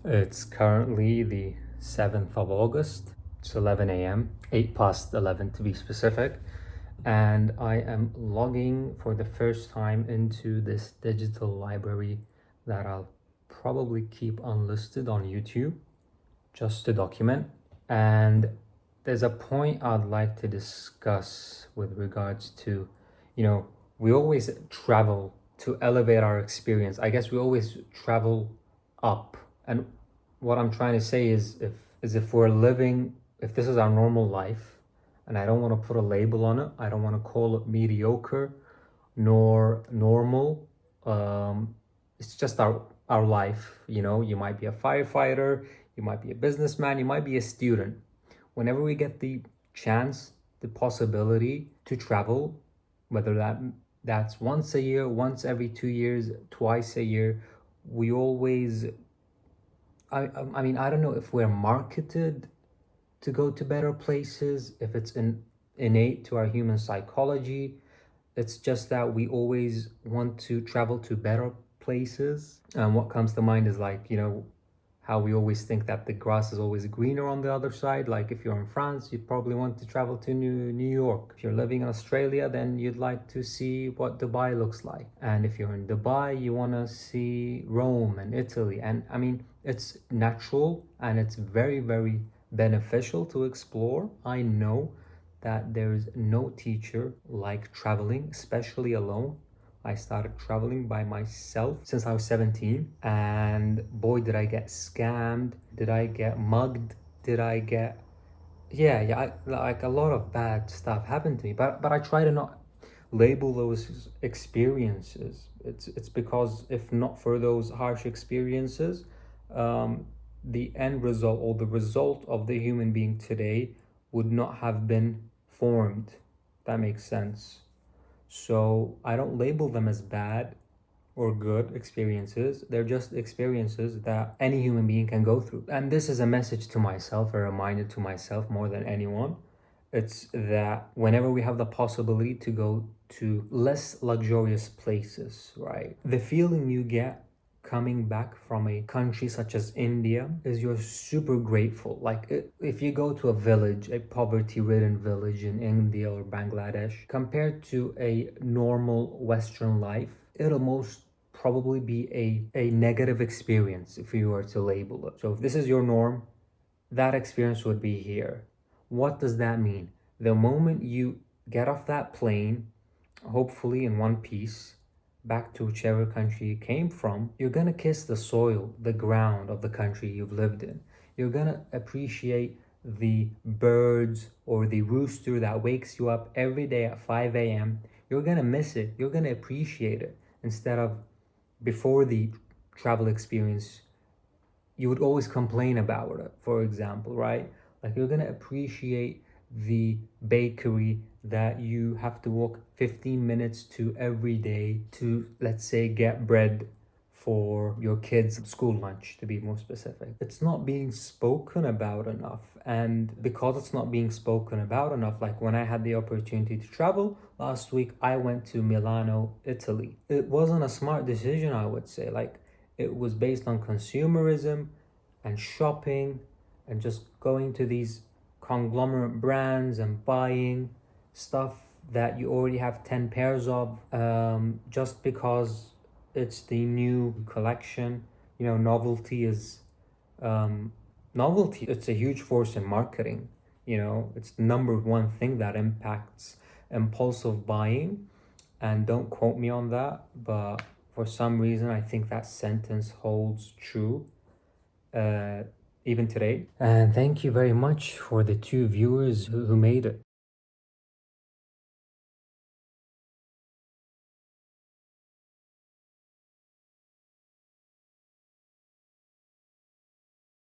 It's currently the 7th of August. It's 11 a.m., 8 past 11 to be specific. And I am logging for the first time into this digital library that I'll probably keep unlisted on YouTube just to document. And there's a point I'd like to discuss with regards to, we always travel to elevate our experience. I guess we always travel up. And what I'm trying to say is if we're living, if this is our normal life, and I don't want to put a label on it, I don't want to call it mediocre nor normal. It's just our life. You might be a firefighter, you might be a businessman, you might be a student. Whenever we get the chance, the possibility to travel, whether that's once a year, once every 2 years, twice a year, we always I mean, I don't know if we're marketed to go to better places, if it's innate to our human psychology. It's just that we always want to travel to better places. And what comes to mind is like, how we always think that the grass is always greener on the other side. Like if you're in France, you'd probably want to travel to New York. If you're living in Australia, then you'd like to see what Dubai looks like. And if you're in Dubai, you want to see Rome and Italy. And I mean, it's natural and it's very, very beneficial to explore. I know that there's no teacher like traveling, especially alone. I started traveling by myself since I was 17, and boy, did I get scammed, did I get mugged, did I get like a lot of bad stuff happened to me. But I try to not label those experiences. It's because if not for those harsh experiences, the end result or the result of the human being today would not have been formed. That makes sense. So I don't label them as bad or good experiences. They're just experiences that any human being can go through. And this is a message to myself, a reminder to myself more than anyone. It's that whenever we have the possibility to go to less luxurious places, right? The feeling you get coming back from a country such as India is you're super grateful. Like if you go to a village, a poverty-ridden village in India or Bangladesh, compared to a normal Western life, it'll most probably be a negative experience if you were to label it. So if this is your norm, that experience would be here. What does that mean? The moment you get off that plane, hopefully in one piece, back to whichever country you came from, you're gonna kiss the soil, the ground of the country you've lived in. You're gonna appreciate the birds or the rooster that wakes you up every day at 5 a.m. You're gonna miss it. You're gonna appreciate it. Instead of before the travel experience, you would always complain about it, for example, right? Like you're gonna appreciate the bakery that you have to walk 15 minutes to every day to, let's say, get bread for your kids' school lunch, to be more specific. It's not being spoken about enough. And because it's not being spoken about enough, like when I had the opportunity to travel last week, I went to Milano, Italy. It wasn't a smart decision, I would say. Like it was based on consumerism and shopping and just going to these conglomerate brands and buying stuff that you already have 10 pairs of, just because it's the new collection. Novelty is novelty. It's a huge force in marketing. It's the number one thing that impacts impulsive buying. And don't quote me on that, but for some reason I think that sentence holds true even today. And thank you very much for the two viewers who made it.